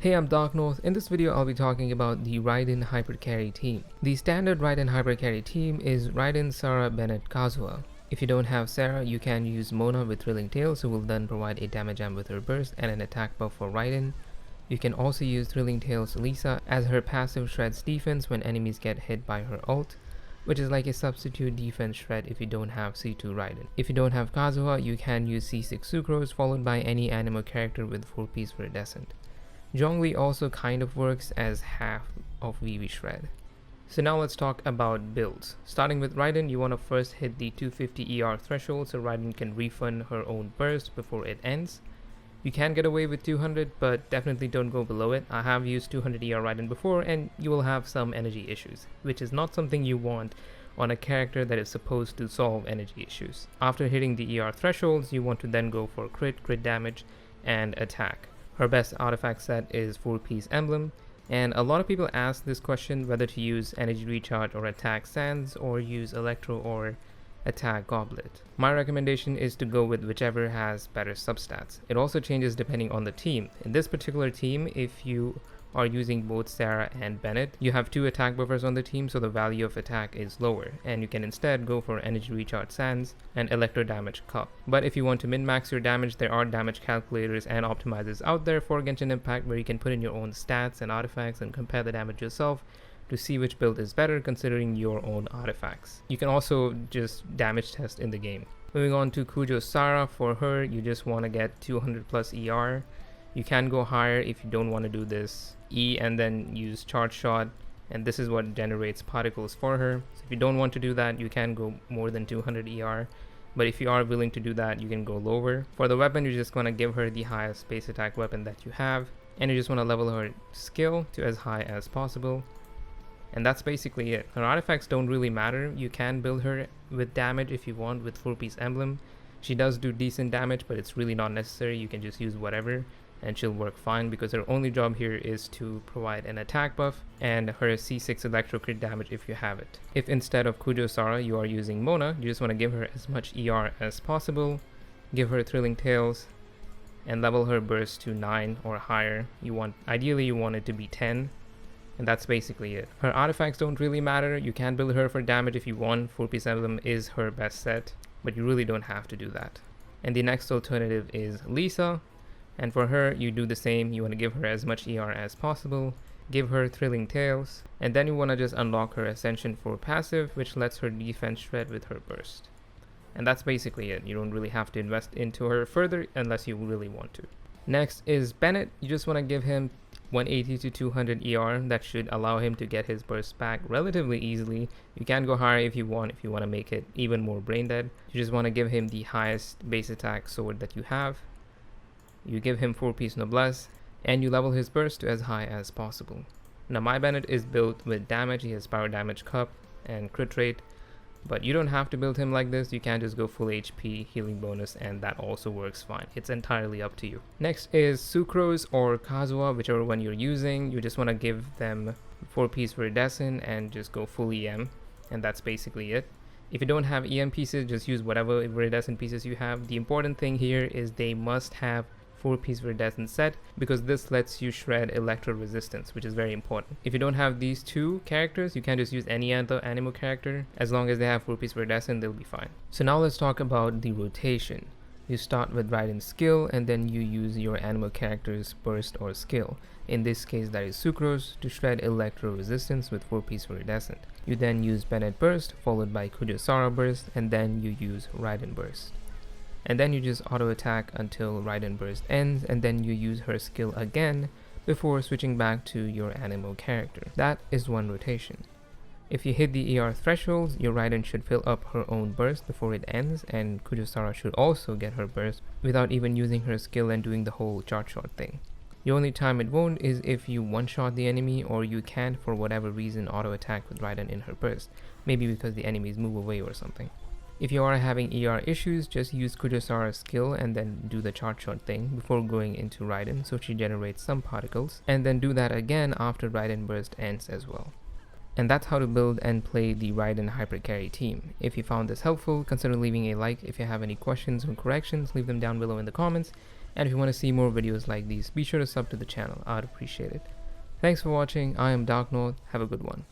Hey, I'm Dark North. In this video, I'll be talking about the Raiden Hypercarry team. The standard Raiden Hypercarry team is Raiden, Sarah, Bennett, Kazuha. If you don't have Sarah, you can use Mona with Thrilling Tales, who will then provide a damage amp with her burst and an attack buff for Raiden. You can also use Thrilling Tales Lisa, as her passive shreds defense when enemies get hit by her ult, which is like a substitute defense shred if you don't have C2 Raiden. If you don't have Kazuha, you can use C6 Sucrose followed by any animo character with 4-piece Viridescent. Zhongli also kind of works as half of Vivi Shred. So now let's talk about builds. Starting with Raiden, you want to first hit the 250 ER threshold so Raiden can refund her own burst before it ends. You can get away with 200, but definitely don't go below it. I have used 200 ER Raiden before and you will have some energy issues, which is not something you want on a character that is supposed to solve energy issues. After hitting the ER thresholds, you want to then go for crit damage, and attack. Her best artifact set is 4-piece Emblem, and a lot of people ask this question whether to use Energy Recharge or Attack Sands or use Electro or Attack Goblet. My recommendation is to go with whichever has better substats. It also changes depending on the team. In this particular team, if you are using both Sarah and Bennett, you have 2 attack buffers on the team, so the value of attack is lower, and you can instead go for Energy Recharge Sands and Electro Damage Cup. But if you want to min-max your damage, there are damage calculators and optimizers out there for Genshin Impact where you can put in your own stats and artifacts and compare the damage yourself to see which build is better considering your own artifacts. You can also just damage test in the game. Moving on to Kujo Sara, for her you just want to get 200 plus ER. You can go higher if you don't want to do this. E and then use Charge Shot, and this is what generates particles for her. So if you don't want to do that, you can go more than 200 ER, but if you are willing to do that, you can go lower. For the weapon, you're just going to give her the highest base attack weapon that you have, and you just want to level her skill to as high as possible. And that's basically it. Her artifacts don't really matter. You can build her with damage if you want with 4-piece Emblem. She does do decent damage, but it's really not necessary. You can just use whatever and she'll work fine because her only job here is to provide an attack buff and her C6 electro crit damage if you have it. If instead of Kujo Sara you are using Mona, you just want to give her as much ER as possible, give her Thrilling Tales, and level her burst to 9 or higher. Ideally you want it to be 10, and that's basically it. Her artifacts don't really matter. You can build her for damage if you want. 4-piece Emblem is her best set, but you really don't have to do that. And the next alternative is Lisa. And for her, you do the same. You want to give her as much ER as possible, give her Thrilling Tales, and then you want to just unlock her Ascension for passive, which lets her defense shred with her burst. And that's basically it. You don't really have to invest into her further unless you really want to. Next is Bennett. You just want to give him 180 to 200 ER. That should allow him to get his burst back relatively easily. You can go higher if you want to make it even more brain dead. You just want to give him the highest base attack sword that you have. You give him 4-piece Noblesse, and you level his burst to as high as possible. Now my Bennett is built with damage. He has Power Damage Cup and crit rate, but you don't have to build him like this. You can just go full HP, healing bonus, and that also works fine. It's entirely up to you. Next is Sucrose or Kazuha, whichever one you're using. You just want to give them 4-piece Viridescent and just go full EM, and that's basically it. If you don't have EM pieces, just use whatever Viridescent pieces you have. The important thing here is they must have 4-piece Viridescent set, because this lets you shred electro resistance, which is very important. If you don't have these 2 characters, you can just use any other animo character. As long as they have 4-piece Viridescent, they'll be fine. So now let's talk about the rotation. You start with Raiden's skill, and then you use your animo character's burst or skill. In this case, that is Sucrose, to shred electro resistance with 4-piece Viridescent. You then use Bennett burst, followed by Kujo Sara burst, and then you use Raiden burst. And then you just auto attack until Raiden burst ends, and then you use her skill again before switching back to your animo character. That is one rotation. If you hit the ER thresholds, your Raiden should fill up her own burst before it ends, and Kujo Sara should also get her burst without even using her skill and doing the whole charge shot thing. The only time it won't is if you one-shot the enemy, or you can't for whatever reason auto attack with Raiden in her burst, maybe because the enemies move away or something. If you are having ER issues, just use Kujo Sara's skill and then do the charge shot thing before going into Raiden so she generates some particles, and then do that again after Raiden burst ends as well. And that's how to build and play the Raiden Hypercarry team. If you found this helpful, consider leaving a like. If you have any questions or corrections, leave them down below in the comments. And if you want to see more videos like these, be sure to sub to the channel. I'd appreciate it. Thanks for watching. I am Dark North. Have a good one.